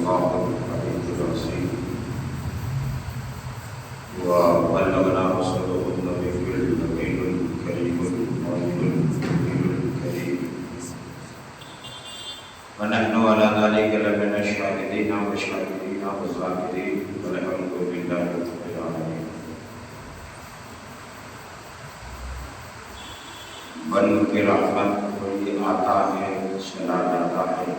الله العلي العظيم وبلغنا رسوله النبي الأمين الكريم المؤمن الكريم ونحن على ذلك لمن الشاهدين والشاكرين والذاكرين والحمد لله رب العالمين. بن کی رحمت کوئی آتا ہے چلا جاتا ہے،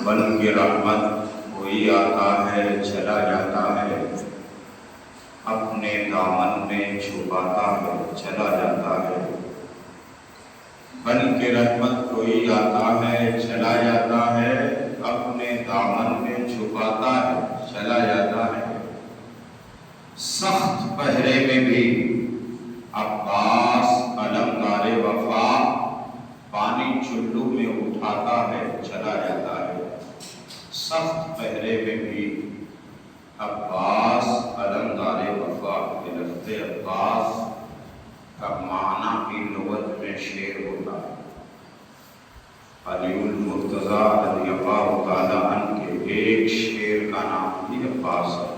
بن کی رحمت کوئی آتا ہے چلا جاتا ہے، اپنے دامن میں چھپاتا ہے چلا جاتا ہے. بن کے رحمت کوئی آتا ہے چلا جاتا ہے، اپنے دامن میں چھپاتا ہے چلا جاتا ہے. سخت پہرے میں بھی عباس علمدار وفا پانی چلو میں اٹھاتا ہے چلا جاتا ہے. سخت پہرے میں بھی عباس علمدار وفا کے لفظ عباس کا معنی بھی لغت میں شیر ہوتا ہے. علی المرتضیٰ رضی اللہ تعالیٰ عنہ کے ایک شیر کا نام بھی عباس ہے.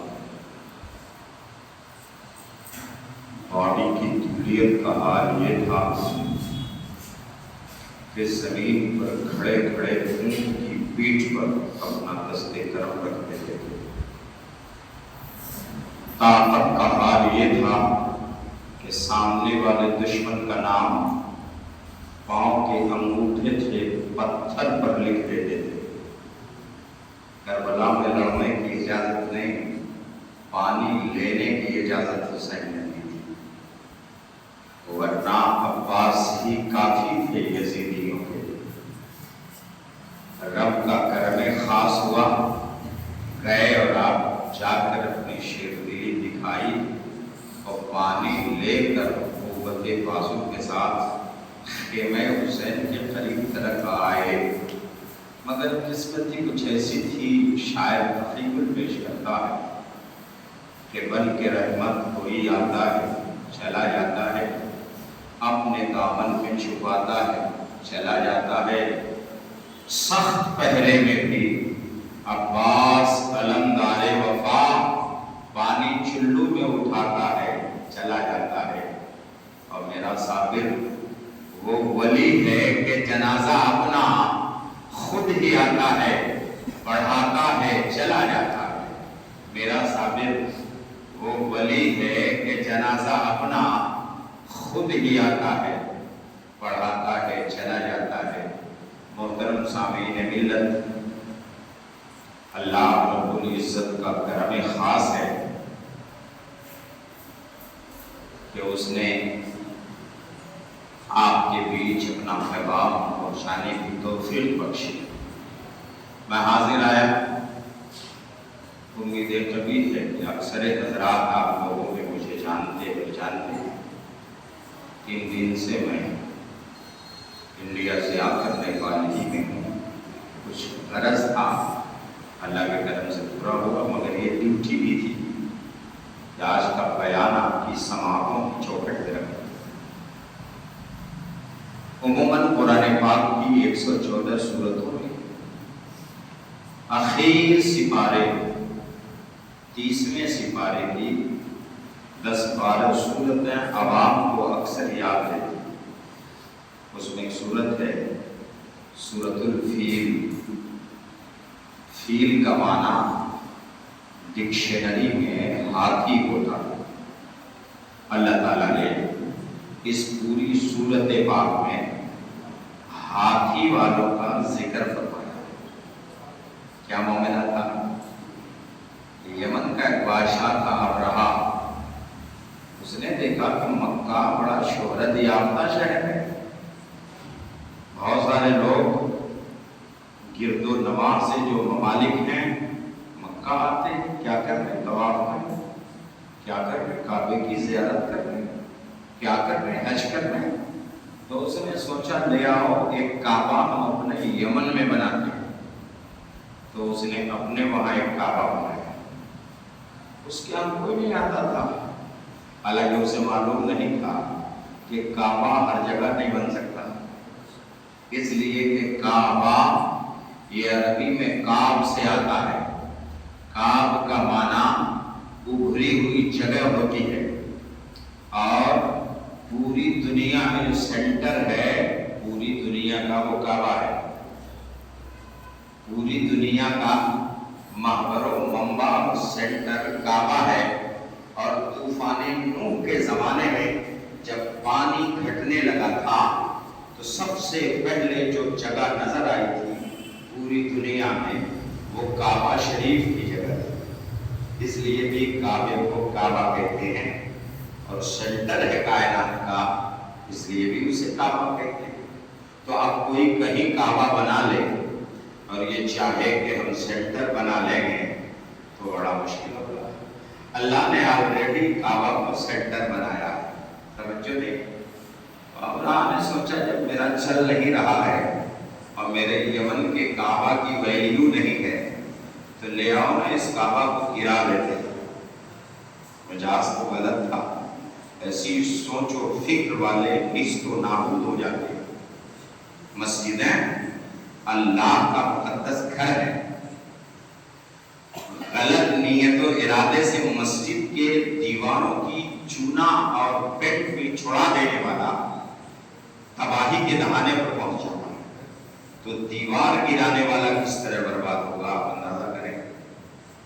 باڈی کی طولیت کا حال یہ تھا کہ زمین پر کھڑے کھڑے اونٹ کی پیٹھ پر اپنا دست کرم رکھتے تھے. طاقت کا حال یہ تھا کہ سامنے والے دشمن کا نام پاؤں کے انگوٹھے تھے پتھر پر لکھ دیتے تھے. کربلا میں لڑنے کی اجازت نہیں، پانی لینے کی اجازت حسین نے دی تھی، ورنہ عباس ہی کافی تھے یزیدیوں کے. رب کا کرم خاص ہوا، گئے اور آپ جا کر اپنی شیردلی دکھائی اور پانی لے کر قوت بازو کے ساتھ خیمہ حسین کے قریب تک آئے. مگر قسمت ہی کچھ ایسی تھی، شاید تقریباً پیش کرتا ہے کہ بن کے رحمت کوئی آتا ہے چلا جاتا ہے، اپنے دامن میں چھپاتا ہے چلا جاتا ہے. سخت پہرے میں بھی عباس علمدار وفا پانی چلو میں اٹھاتا ہے چلا جاتا ہے. اور میرا صابر وہ ولی ہے کہ جنازہ اپنا خود ہی آتا ہے پڑھاتا ہے چلا جاتا ہے. میرا صابر وہ ولی ہے کہ جنازہ اپنا خود ہی آتا ہے پڑھاتا ہے چلا جاتا ہے. محترم سامعین ملت، اللہ رب العزت کا کرم خاص ہے کہ اس نے آپ کے بیچ اپنا پیغام پہنچانے کی توفیق بخشی. میں حاضر آیا، امید کبھی ہے کہ اکثر حضرات آپ لوگوں میں مجھے جانتے پہچانتے. 3 دن سے میں انڈیا سے آ کر نیپال ہی میں ہوں. کچھ غرض تھا، اللہ کے کرم سے پورا ہوا، مگر یہ ڈیوٹی بھی تھی کہ آج کا بیان آپ کی سماعتوں کی چوکھٹ پہ رکھا. عموماً قرآن پاک کی 114 سورتوں میں اخیر سپارے 30ویں سپارے کی 10-12 سورتیں عوام کو اکثر یاد رہتی. اس میں ایک سورت ہے سورت الفیل. فیل کا معنی ڈکشنری میں ہاتھی ہوتا ہے. اللہ تعالیٰ نے اس پوری سورت پاک میں ہاتھی والوں کا ذکر فرمایا. کیا معاملہ تھا؟ یمن کا ایک بادشاہ تھا ابرہا. اس نے دیکھا کہ مکہ بڑا شہرت یافتہ شہر ہے، بہت سارے لوگ گرد و نواح سے جو ممالک ہیں مکہ آتے ہیں. کیا کر رہے ہیں؟ طواف کرنے. کیا کر رہے ہیں؟ کعبے کی زیارت کر رہے ہیں. کیا کر رہے ہیں؟ حج کر رہے ہیں. تو اس نے سوچا لے آؤ ایک کعبہ ہم اپنے یمن میں بناتے ہیں. تو اس نے اپنے وہاں ایک کعبہ بنایا. اس کے ہم کوئی نہیں آتا تھا، حالانکہ اسے معلوم نہیں تھا کہ کعبہ ہر جگہ نہیں بن سکتا، اس لیے کہ काबा ये अरबी में काब से आता है। काब का माना उभरी हुई जगह होती है और पूरी दुनिया में जो सेंटर है पूरी दुनिया का वो काबा है। पूरी दुनिया का महबरो मंबा सेंटर काबा है। और तूफान नूह के जमाने में जब पानी घटने लगा था तो सबसे पहले जो जगह नजर आई थी पूरी दुनिया में वो काबा शरीफ की जगह थी। इसलिए भी काबे को काबा कहते हैं और सेंटर है कायनात का, इसलिए भी उसे काबा कहते हैं। तो अब कोई कहीं काबा बना ले और ये चाहे कि हम सेंटर बना लेंगे तो बड़ा मुश्किल होगा। अल्लाह ने ऑलरेडी काबा को सेंटर बनाया है। तवज्जो दें। अब्राहम ने सोचा जब मेरा चल नहीं रहा है और मेरे यमन के काबा की वैल्यू नहीं है तो ले आओ ना इस काबा को गिरा देते। मजाज तो गलत था। ऐसी सोचो फिक्र वाले निस्तो नाबूद हो जाते। मस्जिदें अल्लाह का मुकद्दस घर है। गलत नीयत और इरादे से मस्जिद के दीवारों की चूना और पेंट भी छुड़ा देने वाला तबाही के दहाने पर पहुंच जाता है, तो दीवार गिराने वाला किस तरह बर्बाद होगा आप अंदाजा करें।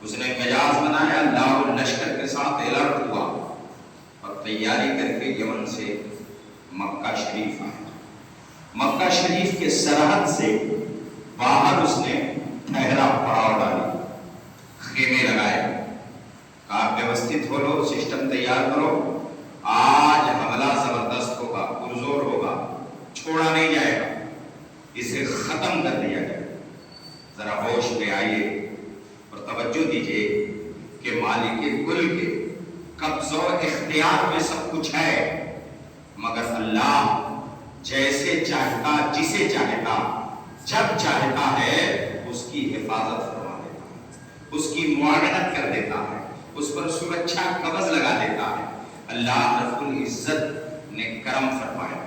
उसने मिजाज बनाया, लाहौर लश्कर के साथ अलर्ट हुआ और तैयारी करके यमन से मक्का शरीफ आया। मक्का शरीफ के सरहद से बाहर उसने ठहरा पड़ाव डाली, खेमे लगाए, आप व्यवस्थित हो लो, सिस्टम तैयार करो, आज हमला जबरदस्त होगा, पुरजोर होगा, छोड़ा नहीं जाएगा, इसे खत्म कर दिया जाएगा। जरा होश में आइए और तवज्जो दीजिए कि मालिक कुल के कब्ज़ो इख्तियार में सब कुछ है, मगर अल्लाह जैसे चाहता, जिसे चाहता, जब चाहता है उसकी हिफाजत करवा देता है, उसकी मुआवनत कर देता है, उस पर सुरक्षा कवच लगा देता है। अल्लाह रब्बुल इज्जत ने करम फरमाया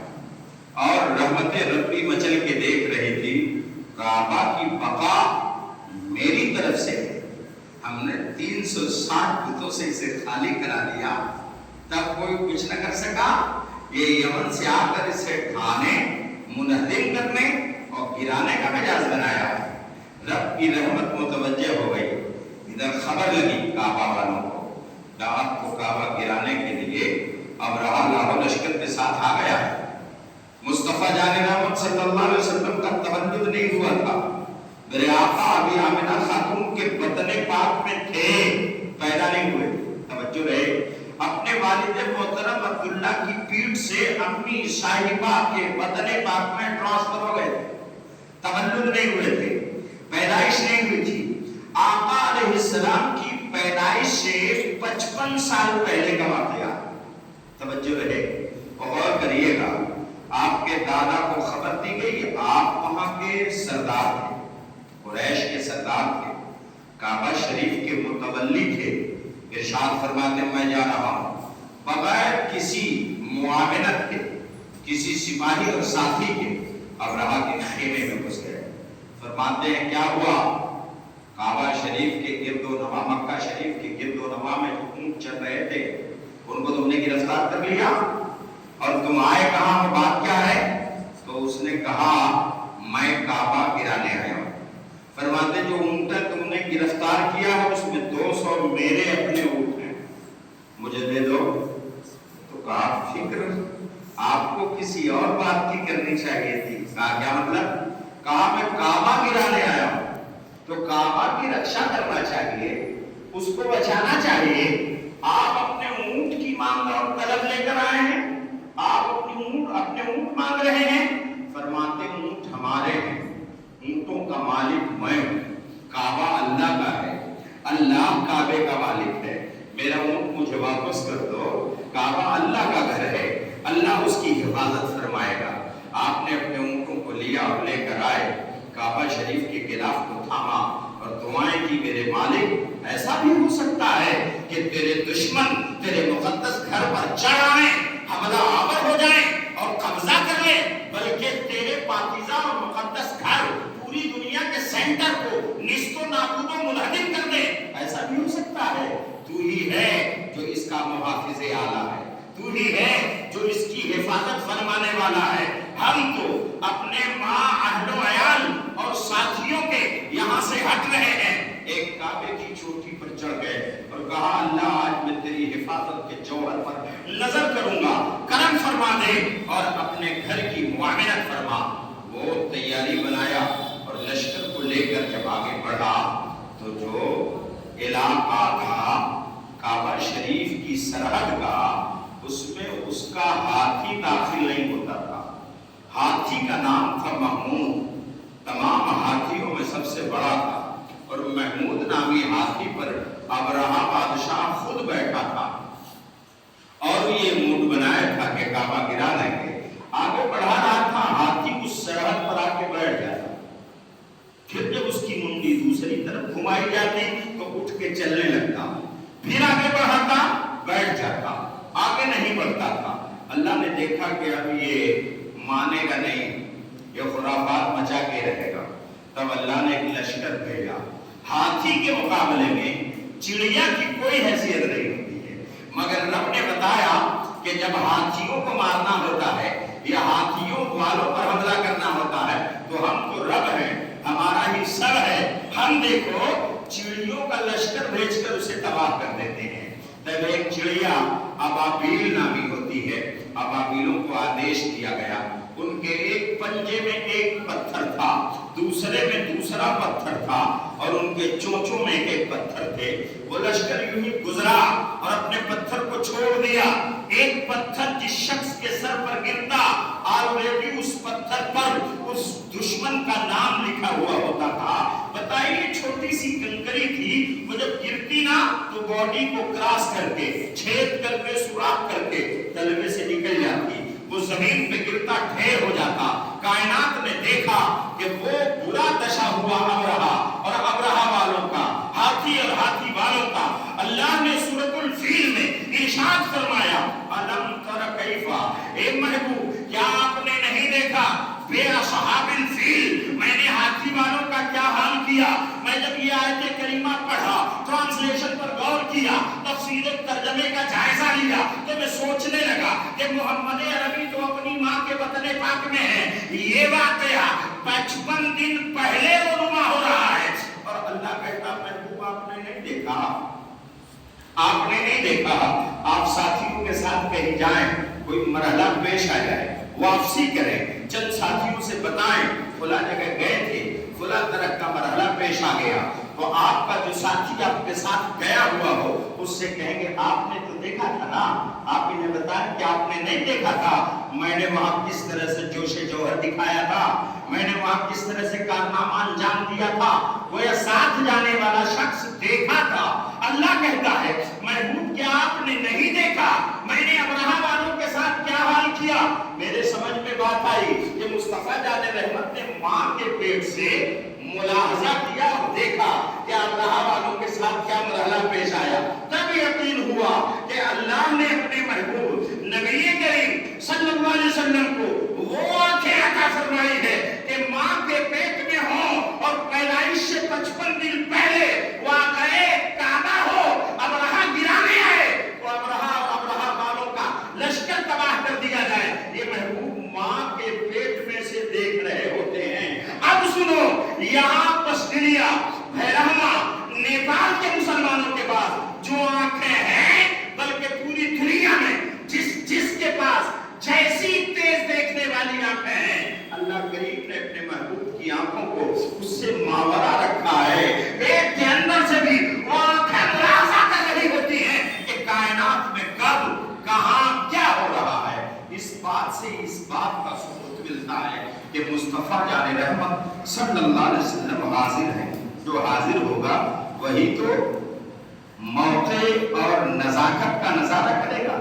और रहमतें रब्बी मचल के देख रही थी। काबा की बका मेरी तरफ से, हमने 360 बुतों से इसे खाली करा दिया, तब कोई कुछ न कर सका। ये यमन से आकर इसे ढाने, मुनहदिम करने और गिराने का मिजाज बनाया। रब की रहमत मुतवज्जे हो गई। इधर खबर लगी काबा वालों को, दावत को काबा गिराने के लिए अब रहा लाहौर लश्कर के साथ आ गया। मुस्तफा जाने रहमत सल्लल्लाहु अलैहि वसल्लम का तवल्लुद नहीं हुआ था। मेरे आका अभी आमिना खातून के बतने पाक में थे, पैदा नहीं हुए। तवज्जो रहे। अपने वालिद मोहतरम अब्दुल्ला की पीठ से अम्मी साहिबा के बतने पाक में ट्रांसफर हो गए, तवल्लुद नहीं हुए थे, पैदाइश नहीं हुई थी। आका अलैहिस्सलाम की पैदाइश से 55 साल पहले का वाकया। तवज्जो रहे और करिएगा। आपके दादा को खबर दी गई, आप वहां के सरदार थे, कुरैश के सरदार थे, काबा शरीफ के मुतवल्ली थे। इरशाद फरमाते मैं जा रहा हूं, बगैर किसी मुआवनत के, किसी सिपाही और साथी के अबरहा के खेमे में घुस गए। फरमाते हैं क्या हुआ? काबा शरीफ के गिरदो नवा, मक्का शरीफ के गिरदो नवा में जो ऊंट चल रहे थे उनको तुमने गिरफ्तार कर लिया और तुम आए कहां, बात क्या है? तो उसने कहा मैं काबा गिराने आया हूं। फरमाते जो ऊंट तुमने गिरफ्तार किया है उसमें 200 मेरे अपने ऊंट हैं, मुझे दे दो। तो कहा फिक्र आपको किसी और बात की करनी चाहिए थी। कहा क्या मतलब? कहा मैं काबा गिराने आया हूं, तो काबा की रक्षा करना चाहिए, उसको बचाना चाहिए। आप अपने ऊंट की मांग और तलब लेकर आए हैं, आप अपने ऊंट मांग रहे हैं। फरमाते ऊंट हमारे हैं, ऊंटों का मालिक मैं हूं, काबा अल्लाह का है, अल्लाह काबे का मालिक है, मेरा ऊंट मुझे वापस कर दो। काबा अल्लाह का घर है, अल्लाह उसकी हिफाजत फरमाएगा। आपने अपने ऊंटों को लिया और लेकर आए, काबा शरीफ के गिलाफ को थामा और दुआएं की मेरे मालिक ऐसा भी हो सकता है कि तेरे दुश्मन तेरे मुकद्दस घर पर चढ़ आए, हमला आवर हो जाए और कब्जा कर ले, बल्कि तेरे पाकीज़ा और मुकद्दस घर सेंटर को निस्तो नाबूदो मुनहदिम कर दे, ऐसा भी हो सकता है। तू ही है जो इसका मुहाफिज़े आला है, तू ही है जो इसकी हिफाजत फरमाने वाला है। हम तो अपने माँ, अहलो अयाल और साथियों के यहाँ से हट रहे हैं, एक काबे की चोटी पर चढ़ गए और कहा अल्लाह आज मैं तेरी हिफाजत के जौहर पर नजर करूंगा, करम फरमा दे और अपने घर की मुआविनत फरमा। वो तैयारी बनाया और लश्कर को लेकर जब आगे बढ़ा तो जो इलाका था काबा शरीफ की सरहद का, उसमें उसका हाथी दाखिल नहीं होता था। हाथी का नाम था महमूद, तमाम हाथियों में सबसे बड़ा था और महमूद नामी हाथी पर अबरहा बादशाह खुद बैठा था और ये मूड बनाया था कि काबा गिरा देंगे। आगे बढ़ा रहा था, हाथी उस सरहद पर आके बैठ जाता, फिर जब उसकी मुंडी दूसरी तरफ घुमाई जाती तो उठ के चलने लगता, फिर आगे बढ़ाता, बैठ जाता, आगे नहीं बढ़ता था। अल्लाह ने देखा कि अब ये मानेगा नहीं, ये खुराफात मचा के रहेगा, तब अल्लाह ने एक लश्कर भेजा। हाथी के मुकाबले में चिड़िया की कोई हैसियत नहीं होती है, मगर रब ने बताया कि जब हाथियों को मारना होता है या हाथियों वालों पर हमला करना होता है तो हम तो रब हैं, हमारा ही सब है, हम देखो चिड़ियों का लश्कर भेजकर उसे तबाह कर देते हैं। तब एक चिड़िया अबाबील नामी होती है, अबाबीलों को आदेश दिया गया, उनके एक पंजे में एक पत्थर था, दूसरे में दूसरा पत्थर था और उनके चोंचों में एक पत्थर थे। वो लश्कर यूं ही गुजरा और अपने पत्थर को छोड़ दिया। एक पत्थर जिस शख्स के सर पर गिरता, ऑलरेडी उस पत्थर पर उस दुश्मन का नाम लिखा हुआ होता था। बताइए, छोटी सी कंकरी थी, वो जब गिरती ना तो बॉडी को क्रॉस करके, छेद करके, सुराख करके तलवे से निकल जाती, वो जमीन पे गिरता ढेर हो जाता। कायनात ने देखा कि वो बुरा दशा हुआ अबरहा और अबरहा वालों का, हाथी और हाथी वालों का। अल्लाह ने सूरतुल फील में इरशाद फरमाया, अलम तर कैफा, ए महबूब क्या आपने नहीं देखा, बे असहाबिल फील, मैंने हाथी वालों का क्या हाल किया। मैं जब ये आयत करीमा पढ़ा, ट्रांसलेशन पर गौर किया, तफसीर तर्जमे का जायजा लिया तो मैं सोचने लगा कि मोहम्मद अरबी तो अपनी माँ के वतन पाक में है, ये वाकया 55 दिन पहले रोनुमा हो रहा है और अल्लाह कहता महबूब आपने नहीं देखा, आपने नहीं देखा। आप साथियों के साथ कहीं जाएं, कोई मरहला पेश आ जाए, वापसी करें, चंद साथियों से बताएं फला जगह गए थे, फला तरह का मरहला पेश आ गया, तो आपका जो साथी आपके साथ गया हुआ हो उससे कहेंगे आपने तो देखा था ना, आप इन्हें बताएं कि आपने नहीं देखा था, मैंने वहां किस तरह से जोशे जौहर दिखाया था, मैंने वहां किस तरह से कारनामा अंजाम दिया था, वो या साथ जाने वाला शख्स देखा था। अल्लाह कहता है महबूब क्या आपने नहीं देखा, मैंने अबरहा वालों के साथ क्या हाल किया। मेरे समझ में बात आई कि मुस्तफा जाने रहमत ने मां के पेट से मुलाहजा किया और देखा कि अबरहा वालों के साथ क्या मरहला पेश आया, तब यकीन हुआ कि अल्लाह ने अपने महबूब नबी करीम सल्लल्लाहु अलैहि वसल्लम को वो आंखें अता फरमाई है कि मां के पेट में हो और पैदाइश से 55 दिन पहले वाक़ए काबा हो, अबरहा गिराने आए तो अबरहा वालों का लश्कर तबाह कर दिया जाए, ये महबूब मां के पेट में से देख रहे होते हैं। अब सुनो, यहाँ ऑस्ट्रेलिया, भैरहमा, नेपाल के मुसलमानों के पास जो आंखें हैं, बल्कि पूरी दुनिया में जिसके पास जैसी तेज देखने वाली आंखें हैं, अल्लाह करीम ने अपने महबूब की आंखों को उससे मावरा रखा है। पेट के अंदर से भी वो आंखें मुलाजा कर रही होती हैं कि कायनात में कब कहां क्या हो रहा है। इस बात से इस बात का सबूत मिलता है कि मुस्तफा जाने रहमत सल्लल्लाहु अलैहि वसल्लम हाजिर है। जो हाजिर होगा वही तो मौके और नजाकत का नजारा करेगा।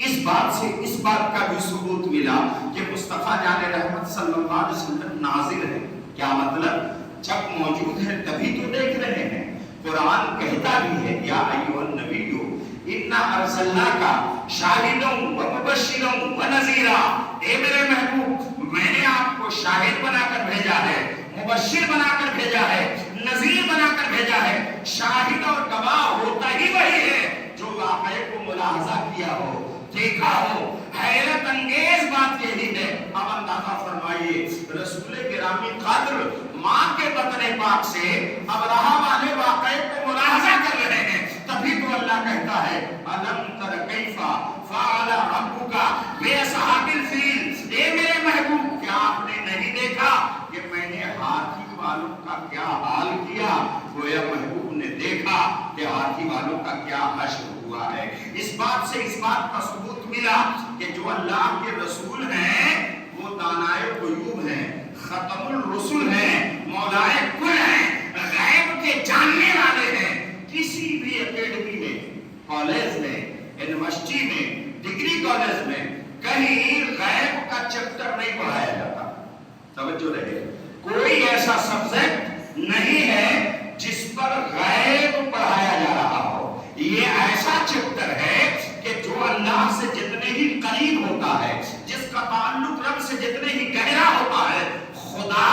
इस बात का भी सबूत मिला कि मुस्तफा जाने रहमत सल्लल्लाहु अलैहि वसल्लम नाजिर है। क्या मतलब, जब मौजूद है तभी तो देख रहे हैं। कुरान कहता भी है या अय्युहन नबिय्यु इन्ना अरसलनाका शाहिदन व मुबश्शिरन व नज़ीरा, ए मेरे महबूब मैंने आपको शाहिद बनाकर भेजा है, मुबश्शिर बनाकर भेजा शाहिद और गवाह होता ही वही है जो वाक़े को मुलाहजा किया हो, देखा हो। हैरत अंगेज बात यही है। अब अंदाजा फरमाइए, रसूल गिरामी कद्र माँ के बतने पाक से अब रहा वाले वाक़े को मुलाहजा कर रहे हैं। तभी तो अल्लाह कहता है अलम तर कैफा फ़अल रब्बुका बिअस्हाबिल फील, ए मेरे महबूब क्या आपने नहीं देखा कि मैंने हाथी वालों का क्या हाल किया। गोया महबूब ने देखा कि हाथी वालों का क्या हश्र हुआ है। इस बात से इस बात का सबूत मिला कि जो अल्लाह के रसूल हैं वो दानाए ग़ुयूब हैं, खतमुल रसूल हैं, मौलाए कुल हैं, गैब के जानने वाले हैं। किसी भी एकेडमी में, कॉलेज में, यूनिवर्सिटी में, डिग्री कॉलेज में कहीं गैब का चैप्टर नहीं पढ़ाया जाता। तवज्जो रहे, कोई ऐसा सब्जेक्ट नहीं है जिस पर गैब पढ़ाया जा रहा हो। ये ऐसा चैप्टर है कि जो अल्लाह से जितने ही करीब होता है, जिसका ताल्लुक रब से जितने ही गहरा होता है, खुदा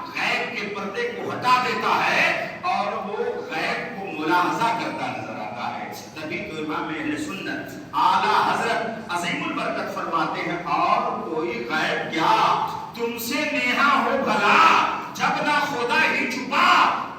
गैब के पर्दे को हटा देता है और वो गैब को मुलाहजा करता नजर आता है। तभी तो इमाम अहले सुन्नत आला हजरत अज़ीमुल बरकत फरमाते हैं, और कोई गैब क्या तुमसे नेहा हो भला, जब ना खुदा ही छुपा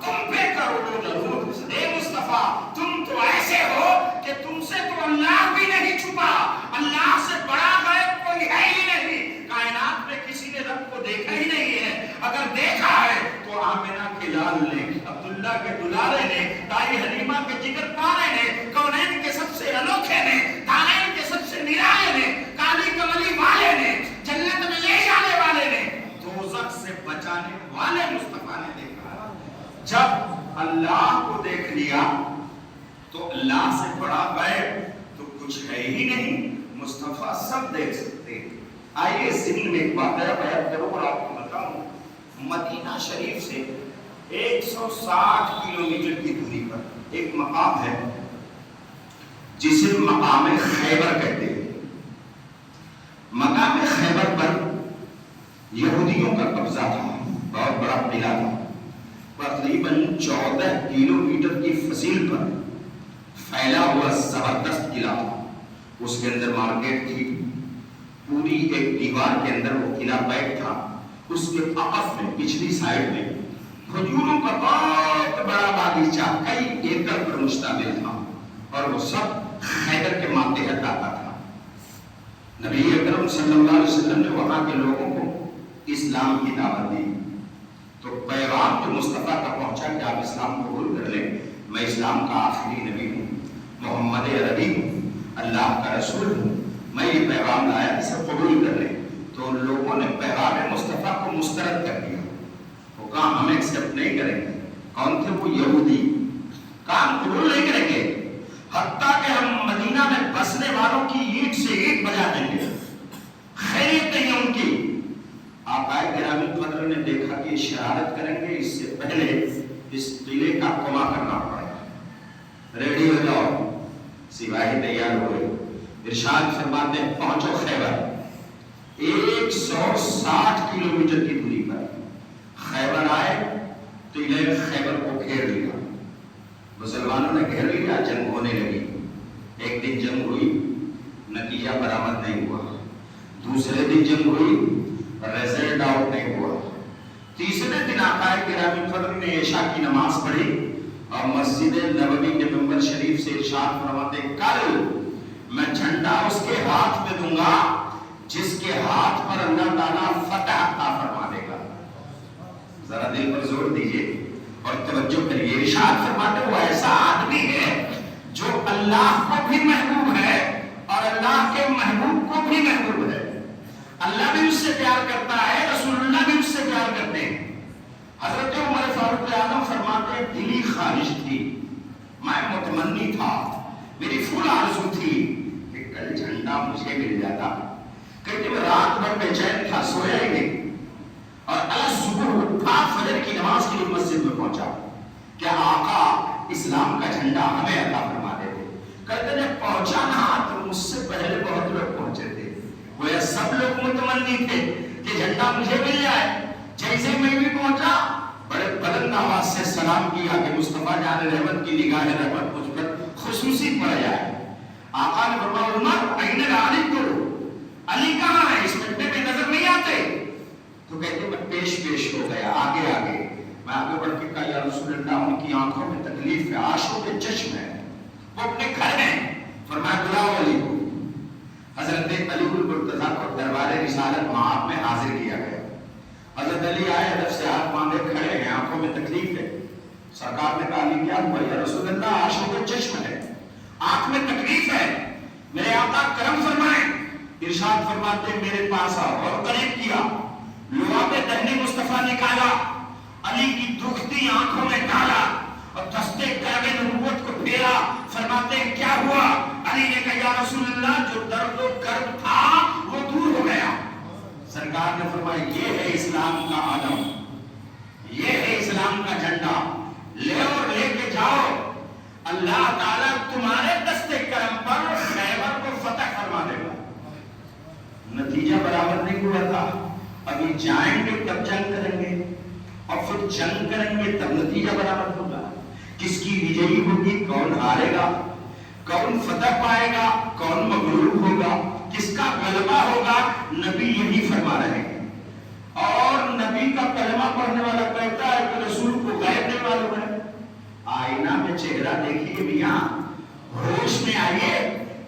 तुम पे करो जरूर। ए मुस्तफा तुम तो ऐसे हो कि तुमसे तो अल्लाह भी नहीं छुपा, अल्लाह से बड़ा गैब कोई है ही नहीं। कायनात में किसी ने रब को देखा ही नहीं है, अगर देखा है तो आमिना के लाल ने, अब्दुल्ला के दुलारे ने, ताई हलीमा के जिगर पारे ने, कौनैन के सबसे अनोखे ने, दानैन के सबसे निराले ने, काली कमली वाले ने, जन्नत में ले जाने वाले ने, दोज़ख से बचाने वाले मुस्तफा ने देखा। जब अल्लाह को देख लिया तो अल्लाह से बड़ा गैब तो कुछ है ही नहीं, मुस्तफा सब देख सकते हैं। आइए ज़िम्न में एक वाक़या बयान करूं और आपको बताऊं। मदीना शरीफ से 160 किलोमीटर की दूरी पर एक मकाम है जिसे मकाम खैबर कहते हैं। मकाम खैबर पर यहूदियों का कब्जा था, बहुत बड़ा किला था, तकरीबन 14 किलोमीटर की फजील पर फैला हुआ जबरदस्त किला था। उसके अंदर मार्केट थी, पूरी एक दीवार के अंदर वो किला पैक था। उसके अकफ में पिछली साइड में खजूरों का बहुत बड़ा बागीचा कई एकड़ पर मुश्तमिल था और वो सब खैबर के मातहत आता था। नबी अकरम सल्लल्लाहु अलैहि वसल्लम ने वहां के लोगों को इस्लाम की दावत दी तो पैगाम जो मुस्तफा का पहुंचा कि आप इस्लाम कबूल कर लें, मैं इस्लाम का आखिरी नबी हूँ, मोहम्मद अरबी हूँ, अल्लाह का रसूल हूँ, मैं ये पैगाम लाया इसे कबूल कर लें। तो लोगों ने पैगाम मुस्तफा को मुस्तरद कर दिया, वो कहा हम एक्सेप्ट नहीं करेंगे। कौन थे वो? यहूदी। काम कबूल नहीं करेंगे, हत्ता कि हम मदीना में बसने वालों की ईंट से ईंट बजा देंगे, खैरियत नहीं है उनकी। आकाए गिरामी कद्र ने देखा कि शरारत करेंगे, इससे पहले इस किले का कमा करना पड़ेगा। रेडी हो जाओ, सिपाही तैयार हो गए। इरशाद फरमाते पहुंचो खैबर, 160 किलोमीटर की दूरी पर खैबर आए तो इन्हें खैबर को घेर लिया, मुसलमानों ने घेर लिया, जंग होने लगी। एक दिन जंग हुई, नतीजा बरामद नहीं हुआ। दूसरे दिन जंग हुई, रिजल्ट आउट नहीं हुआ। तीसरे दिन आकाए गिरामी कद्र ने इशा की नमाज पढ़ी और मस्जिद नबवी के मिंबर शरीफ से इरशाद फरमाते कल मैं झंडा उसके हाथ में दूंगा जिसके हाथ पर अल्लाह ताला फतह अता फरमा देगा। जरा दिल पर जोर दीजिए और तवज्जो करिए। इरशाद फरमाते वो ऐसा आदमी है जो अल्लाह को भी महबूब है और अल्लाह के महबूब को भी महबूब है। अल्लाह भी उससे प्यार करता है, रसूलुल्लाह भी उससे प्यार करते हैं। हजरत उमर फारूक आजम फरमाते हैं दिली ख्वाहिश थी, मैं मुतमन्नी था, मेरी फुल आरज़ू थी कि कल झंडा मुझे मिल जाता। कहते मैं रात भर बेचैन था, सोया ही नहीं और अल सुबह उठा, फजर की नमाज के लिए मस्जिद में पहुंचा। क्या आका इस्लाम का झंडा हमें अता फरमा देते। कहते जब पहुंचा ना तो मुझसे पहले बहुत लोग पहुंचे थे, वो सब लोग मुतमन्नी थे कि झंडा मुझे मिल जाए। जैसे मैं भी पहुंचा, बड़े बुलंद आवाज से सलाम किया कि मुस्तफा जान रहमत की निगाह रहमत मुझ पर खुसूसी पड़ जाए। आका ने फरमाया उमर अइन अली करो, अली कहाँ है, इस मिनट में नजर नहीं आते। तो कहते मैं पेश हो गया, आगे आगे मैं आगे बढ़ के कहा या रसूल अल्लाह उनकी आंखों में तकलीफ है, आंसू के चश्म है, वो अपने घर में। फरमाया बुलाओ अली को। हजरत अली मुर्तजा को दरबार रिसालत माब में हाजिर किया गया। हजरत अली आए, अदब से हाथ बांधे खड़े हैं, आंखों में तकलीफ है। सरकार ने कहा अली क्या हुआ या रसूल अल्लाह, आंसू के चश्म है, आंख में तकलीफ है, मेरे आका करम फरमाए। इरशाद फरमाते मेरे पास आओ, और करीब किया, लुआबे दहनी मुस्तफा निकाला, अली की दुखती आंखों में डाला और दस्ते करबे नबूवत को फेरा। फरमाते क्या हुआ? अली ने कहा या रसूल अल्लाह जो दर्द और कर्ब था वो दूर हो गया। सरकार ने फरमाया ये है इस्लाम का आलम, ये है इस्लाम का झंडा, ले और लेके जाओ, अल्लाह ताला तुम्हारे दस्ते करम पर खैबर को फतह फरमा देगा। नतीजा बराबर नहीं हुआ था, अभी जाएंगे तब जंग करेंगे और फिर जंग करेंगे तब नतीजा बराबर होगा। किसकी विजयी होगी, कौन हारेगा, कौन फतह पाएगा, कौन मगलूब होगा, किसका गलबा होगा, नबी यही फरमा रहे हैं। और नबी का कलमा पढ़ने वाला कहता है कि रसूल को गैब नहीं मालूम है। आईना में चेहरा देखिए मियां, होश में आइए,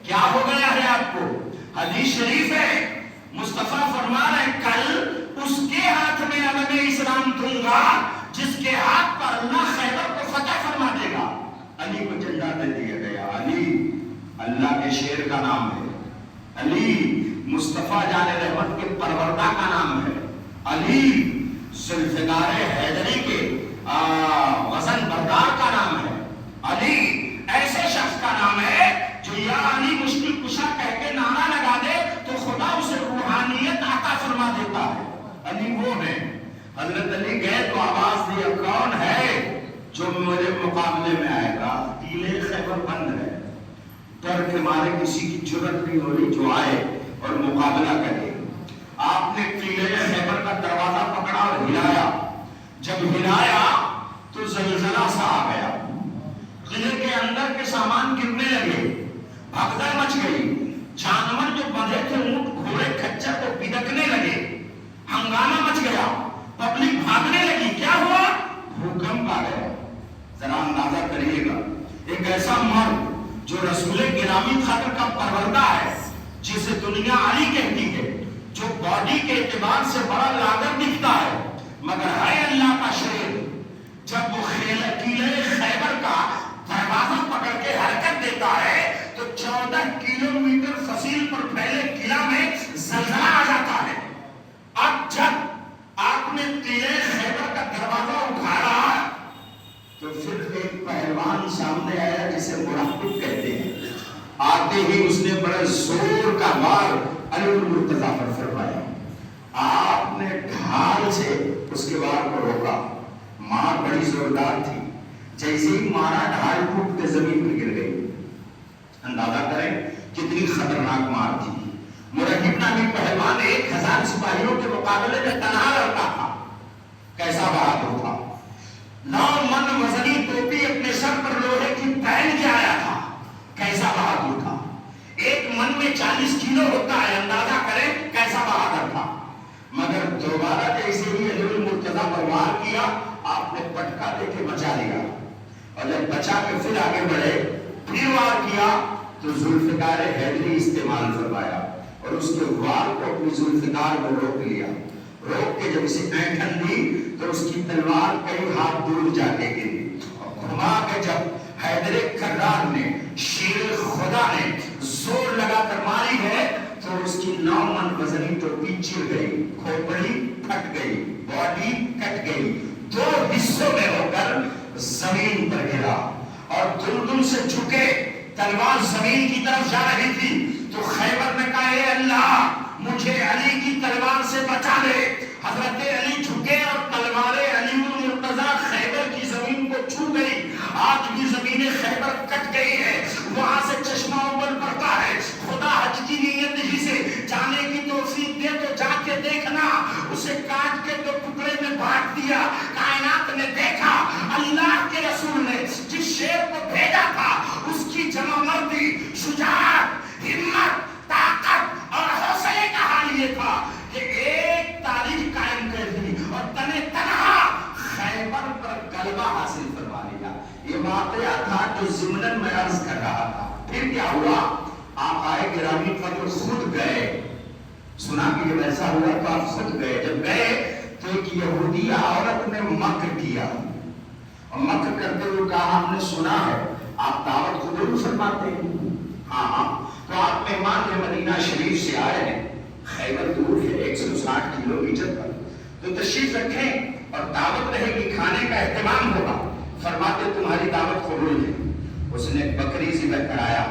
क्या हो गया है आपको। हदीस शरीफ है, मुस्तफा फरमा रहे कल उसके हाथ में अब मैं इस्लाम दूंगा जिसके हाथ पर अल्लाह खैबर को फतह फरमा देगा। अली को झंडा दे दिया गया। अली अल्लाह के शेर का नाम है, अली मुस्तफा जाने रहमत के परवरदा का नाम है, अली जुल्फिकार हैदरी के वजन बरदार का नाम है, अली ऐसे शख्स का नाम है जो या अली मुश्किल कुशा कह के नारा लगा दे तो खुदा उसे रूहानियत अता फरमा देता है। अली वो है। हजरत अली गए तो आवाज दी कौन है जो मेरे मुकाबले में आएगा। टीले खैबर बंद है, डर के मारे किसी की जुर्रत नहीं हो रही जो आए और मुकाबला करे। आपने टीले खैबर का दरवाजा पकड़ा और हिलाया, जब हिलाया तो जलजला सा आ गया, किले के अंदर के सामान गिरने लगे, भगदड़ मच गई, जानवर जो बंधे थे ऊंट घोड़े खच्चर को बिदकने लगे, हंगामा मच गया, पब्लिक भागने लगी। क्या हुआ? भूकंप आ गया। जरा अंदाजा करिएगा, एक ऐसा मर्द जो रसूले गिरामी खातर का परवरदा है, जिसे दुनिया अली कहती है, जो बॉडी के एतबार से बड़ा लागर दिखता है मगर है अल्लाह का शेर, जब वो किले खैबर का दरवाजा पकड़ के हरकत देता है तो 14 किलोमीटर फसील पर फैले किला में जलजला आ जाता है। अब जब आपने किले खैबर का दरवाजा उखाड़ा तो फिर एक पहलवान सामने आया जिसे मुराकिब कहते हैं। आते ही उसने बड़े जोर का वार अली मुर्तजा पर फरमाया। आपने ढाल से उसके वार को रोका। मार बड़ी जोरदार थी, जैसे ही मारा ढाल टूट के जमीन पर गिर गई। अंदाजा करें कितनी खतरनाक मार थी। मुराकिब नामी पहलवान 1000 सिपाहियों के मुकाबले में तनहा लड़ता था। कैसा बहादुर था। 9 मन वजनी टोपी अपने सर पर लोहे की पहन के आया था। कैसा बहादुर था। एक मन में 40 किलो होता है, अंदाजा करें कैसा बहादुर था। मगर दोबारा जैसे ही अली मुर्तजा पर वार किया, आपने पटका देके बचा लिया और जब बचा के फिर आगे बढ़े, फिर वार किया तो जुल्फिकार हैदरी इस्तेमाल फरमाया और उसके वार को अपनी जुल्फिकार में रोक लिया। रोक के जब इसे ऐंठन दी तो उसकी तलवार कई हाथ दूर जाके गिरी और घुमा के जब हैदर कर्रार ने शेर खुदा ने जोर लगाकर मारी है तो उसकी 9 मन वजनी टोपी चिर गई, खोपड़ी फट गई, बॉडी कट गई, 2 हिस्सों में होकर जमीन पर गिरा और दुलदुल से झुके तलवार जमीन की तरफ जा रही थी तो खैबर ने कहा ए अल्लाह मुझे अली की तलवार से बचा ले। हजरत अली झुके और तलवारें अली मुर्तजा खैबर की जमीन को छू गई। आज भी जमीन खैबर कट गई है, वहां से चश्मा उबल पड़ता है। खुदा हज की नीयत ही से जाने की तौफीक दे तो जाके देखना। उसे काट के 2 टुकड़े में बांट दिया। कायनात ने देखा अल्लाह غلبہ حاصل فرما لیا. یہ واقعہ تھا جو ضمناً میں عرض کر رہا تھا. پھر کیا ہوا؟ آپ آئے گرامی فضل خود گئے. سنا کہ جب ایسا ہوا تو آپ خود گئے. جب گئے تو ایک یہودیہ عورت نے مکر کیا اور مکر کرتے ہوئے کہا ہم نے سنا ہے آپ دعوت قبول فرماتے ہیں. ہاں تو آپ مہمان کے مدینہ شریف سے آئے ہیں, خیبر دور ہے 160 کلومیٹر پر, تو تشریف رکھیں اور دعوت رہے گی, کھانے کا اہتمام ہوگا. فرماتے تمہاری دعوت قبول ہے. اس نے بکری ذبح کرایا,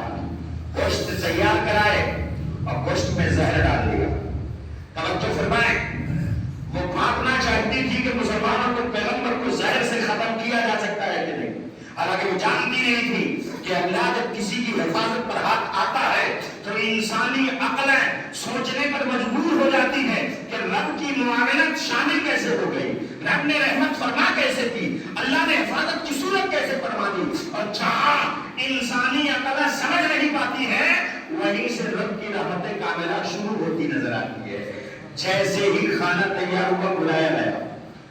گوشت تیار کرائے اور گوشت میں زہر ڈال دیا. توجہ فرمائیں, وہ بانٹنا چاہتی تھی کہ مسلمانوں کو پیغمبر کو زہر سے ختم کیا جا سکتا ہے کہ نہیں. حالانکہ وہ جانتی نہیں تھی کہ اللہ جب کسی کی حفاظت پر ہاتھ آتا ہے تو انسانی عقلیں سوچنے پر مجبور ہو جاتی ہیں کہ رب کی معاونت شامل کیسے ہو گئی, رب نے رحمت فرما کیسے کی, اللہ نے حفاظت کی صورت کیسے فرما دی. اور جہاں انسانی عقلیں سمجھ نہیں پاتی ہیں وہیں سے رب کی رحمت کاملہ شروع ہوتی نظر آتی ہے. جیسے ہی کھانا تیار ہوا بلایا گیا,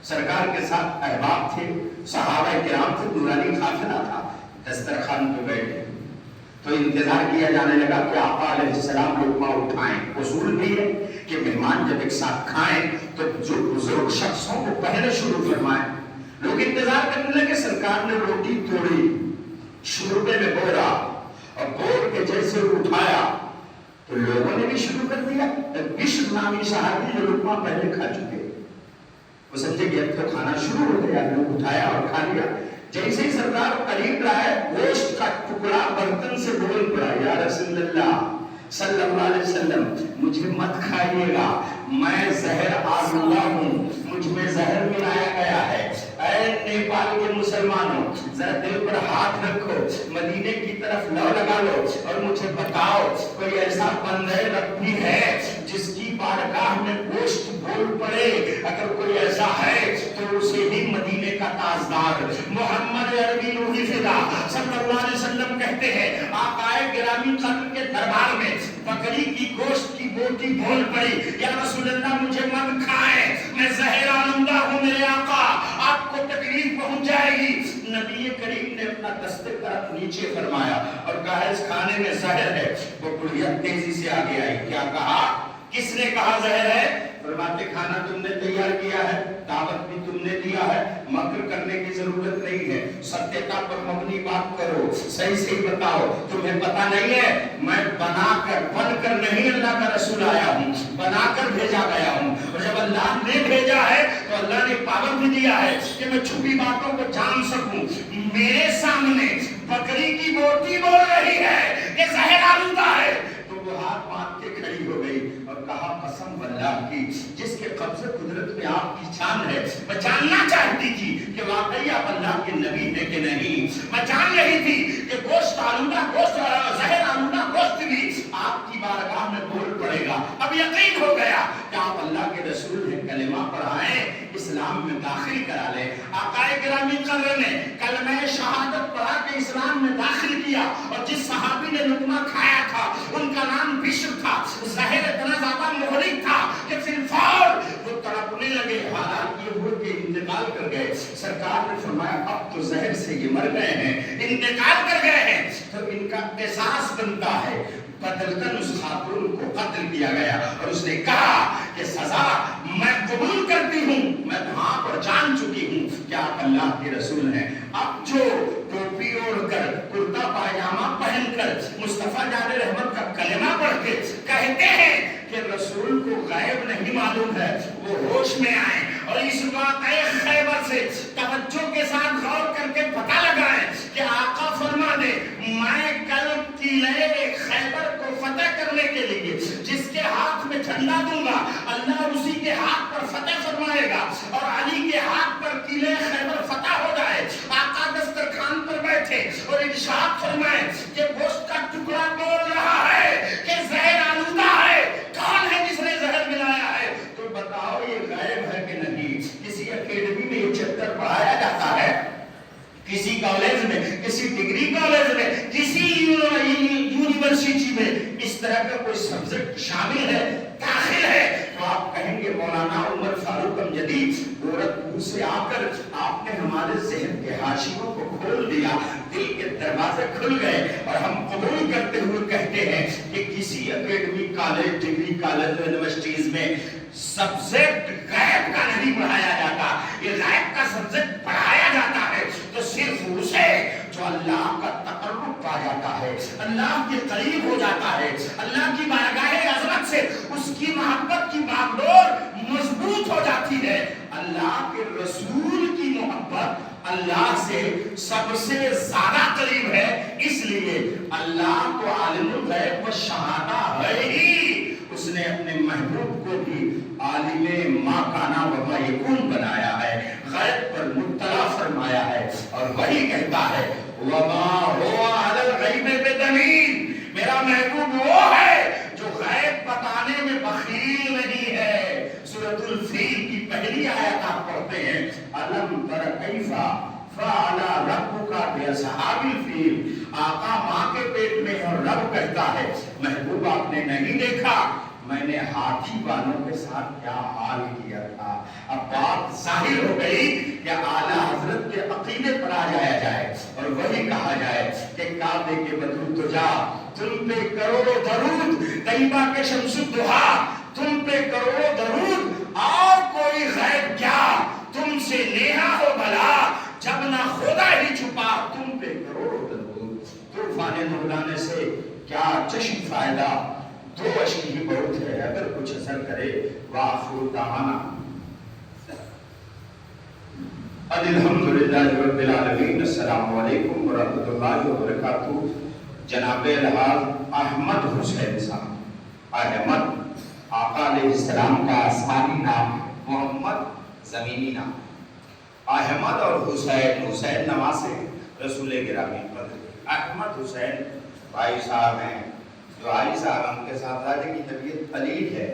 سرکار کے ساتھ احباب تھے, صحابہ کرام تھے, نورانی قافلہ تھا, دسترخوان پہ بیٹھے تو انتظار کیا جانے لگا کہ آقا علیہ السلام لقمہ اٹھائیں. اصول بھی ہے کہ مہمان جب ایک ساتھ کھائیں تو جو بزرگ شخصوں کو پہلے شروع فرمائیں. لوگ انتظار کرنے لگے. سرکار نے روٹی توڑی, شوربے میں بولا اور بول کے جیسے اٹھایا تو لوگوں نے بھی شروع کر دیا. بشر نامی صحابی جو لقمہ پہلے کھا چکے, وہ سمجھے کہ اب تو کھانا شروع ہو گیا. لوگ اٹھایا اور کھا لیا. جیسے ہی سرکار قریب لائے گوشت کا ٹکڑا برتن سے بول پڑا, یا رسول اللہ صلی اللہ علیہ وسلم مجھے مت کھائیے گا, میں زہر آلودہ ہوں, مجھ میں زہر ملایا گیا ہے. اے نیپال کے مسلمانوں ذرا دل پر ہاتھ رکھو, مدینے کی طرف لو لگا لو اور مجھے بتاؤ کوئی ایسا بندہ ربی ہے جس کی بارگاہ میں گوشت بول پڑے. اگر کوئی ایسا ہے تو اسے ہی مدینے کا تاجدار محمد عربی روحی فدا صلی اللہ علیہ وسلم کہتے ہیں آقا گرامی قدر کے دربار میں بکری کی گوشت کی بوٹی بول پڑی, یا رسول اللہ مجھے مت کھائیں, میں زہر آلودہ ہوں میرے آقا, آپ کو تکلیف پہنچ جائے گی. نبی کریم نے اپنا دست طرف نیچے فرمایا اور کہا اس کھانے میں زہر ہے. وہ بڑھیا تیزی سے آگے آئی. کیا کہا؟ کس نے کہا زہر ہے؟ فرماتے کھانا تم نے تیار کیا ہے, دعوت بھی تم نے دیا ہے, مکر کرنے کی ضرورت نہیں ہے, ستیتا پر مبنی بات کرو, صحیح صحیح بتاؤ. تمہیں پتا نہیں ہے میں بن کر نہیں اللہ کا رسول آیا ہوں, بنا کر بھیجا گیا ہوں. اور جب اللہ نے بھیجا ہے تو اللہ نے پاور بھی دیا ہے کہ میں چھپی باتوں کو جان سکوں. میرے سامنے بکری کی بوٹی بول رہی ہے کہ زہر آلودہ ہے, تو وہ ہاتھ باندھ کے کھڑی ہو گئی اور کہا قسم باللہ کی جس کے قبض قدرت میں آپ کی جان ہے. میں جاننا چاہتی تھی کہ واقعی آپ اللہ کے نبی ہیں کہ نہیں. میں جان رہی تھی کہ گوشت آلودہ گوشت زہر آلودہ گوشت بھی آپ کی بارگاہ میں بول پڑے گا. اب یقین ہو گیا کہ آپ اللہ کے رسول ہیں, کلمہ پڑھائیں, اسلام میں داخل کرا لیں. آقا گرامی قدر نے کلمہ شہادت پڑھا کے اسلام میں داخل کیا, اور جس صحابی نے لقمہ کھایا تھا ان کا نام بشر تھا. زہر اتنا زیادہ مہلک تھا کہ فی الفور وہ تڑپنے لگے, حالات یہ ہوئے کہ انتقال کر گئے. سرکار نے فرمایا اب تو زہر سے یہ مر گئے ہیں, انتقال کر گئے ہیں, تو ان کا قصاص بنتا ہے. بدل کر اس خاتون کو قتل کیا گیا اور اس نے کہا کہ سزا میں قبول کرتی ہوں, میں وہاں پر جان چکی ہوں کہ آپ اللہ کے رسول ہیں. اب جو ٹوپی اوڑھ کر کرتا پائجامہ پہن کر مصطفیٰ جان رحمت کا کلمہ پڑھ کے کہتے ہیں کہ رسول کو غیب نہیں معلوم ہے, وہ ہوش میں آئے اور اس واقعے خیبر سے توجہ کے ساتھ غور کر کے پتہ لگائیں کہ آقا فرما دے میں کل قلعے خیبر کو فتح کرنے کے لیے جس کے ہاتھ میں جھنڈا دوں گا اللہ اسی کے ہاتھ پر فتح فرمائے گا اور علی کے ہاتھ پر قلعے خیبر فتح ہو جائے. آقا دسترخوان پر بیٹھے اور ارشاد فرمائے کہ گوشت کا ٹکڑا بول رہا ہے کہ زہر آلودہ ہے, کون ہے جس نے زہر ملایا ہے؟ تو بتاؤ یہ غیب ہے کہ نہیں؟ کسی اکیڈمی میں یہ چیپٹر پڑھایا جاتا ہے, کسی کالج میں, کسی ڈگری کالج میں, کسی یونیورسٹی میں اس طرح کا کوئی سبجیکٹ شامل ہے, داخل ہے, تو آپ کہیں گے مولانا عمر فاروق امجدی گورکھپور سے آ کر آپ نے ہمارے ذہن کے حاشیوں کو کھول دیا، دل کے دروازے کھل گئے، اور ہم قبول کرتے ہوئے کہتے ہیں کہ کسی academy college degree college universities میں سبجیکٹ غیب کا نہیں پڑھایا جاتا، یہ غیب کا سبجیکٹ پڑھایا جاتا ہے تو صرف اسے جو اللہ کا تقرب پا جاتا ہے، اللہ کے قریب ہو جاتا ہے، اللہ کی بارگاہ عظمت سے اس کی محبت کی باغڈور مضبوط ہو جاتی ہے۔ اللہ کے رسول کی محبت اللہ سے سب سے زیادہ قریب ہے، اس لیے اللہ تو عالم الغیب و شہادہ ہے ہی، اس نے اپنے محبوب کو بھی عالم ما کانا و ما یکون بنایا ہے، غیب پر مطلع فرمایا ہے، اور وہی کہتا ہے وما هو علی الغیب بضنین، میرا محبوب وہ ہے جو غیب بتانے میں بخیل نہیں ہے۔ سورۃ الفیل کی پہلی آیت آپ پڑھتے ہیں، الم تر کیف فعل ربک باصحاب الفیل، آقا ماں کے پیٹ میں اور رب کہتا ہے محبوب آپ نے نہیں دیکھا میں نے ہاتھی والوں کے ساتھ کیا حال کیا تھا۔ اب بات ظاہر ہو گئی کہ اعلیٰ حضرت کے عقیدے پر آ جایا جائے اور وہی کہا جائے کہ کعبے کے بدو تو جا، تم پہ کروڑوں درود، طیبہ کے شمس الضحیٰ تم پہ کروڑوں درود، اور کوئی غیب کیا تم سے نیہا ہو بھلا، جب نہ خدا ہی چھپا تم پہ کروڑوں درود، طوفان نورانے سے کیا چشم فائدہ، دو اشک ہی بہت ہے اگر کچھ اثر کرے۔ وآخر دعوانا الحمدللہ رب العالمین، السلام علیکم ورحمۃ اللہ وبرکاتہ۔ جناب الحاظ احمد حسین صاحب، احمد آقا علیہ السلام کا آسمانی نام، محمد زمینی نام، احمد اور حسین، حسین نواسے رسول گرامی قدر، احمد حسین بھائی صاحب ہیں جو عالی صاحب ہم کے ساتھ راجے کی طبیعت قلیل ہے،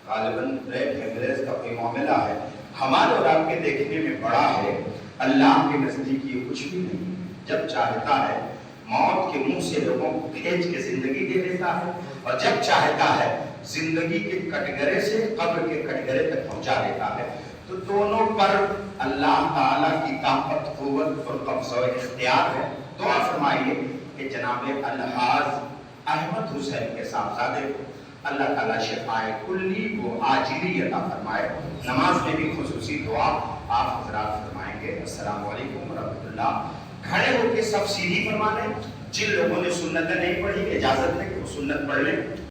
غالباً ریپ ہیمریج کا کوئی معاملہ ہے، ہمارے اور آپ کے دیکھنے میں بڑا ہے، اللہ کے نزدیک یہ کچھ بھی نہیں، جب چاہتا ہے موت کے منہ سے لوگوں کو کھینچ کے زندگی دے دیتا ہے، اور جب چاہتا ہے زندگی کے کٹگرے سے قبر کے کٹگرے تک پہنچا دیتا ہے، تو دونوں پر اللہ تعالیٰ کی طاقت، قوت اور قبضہ و اختیار ہے۔ دعا فرمائیے کہ جناب الحاظ احمد حسین کے صاحبزادے کو اللہ تعالیٰ شفائے کلی کو عاجلی عطا فرمائے۔ نماز میں بھی خصوصی دعا آپ حضرات فرمائیں گے۔ السلام علیکم ورحمۃ اللہ۔ کھڑے ہو کے سب سیدھی فرما لیں، جن لوگوں نے سنتیں نہیں پڑھی اجازت ہے کہ وہ سنت پڑھ لیں۔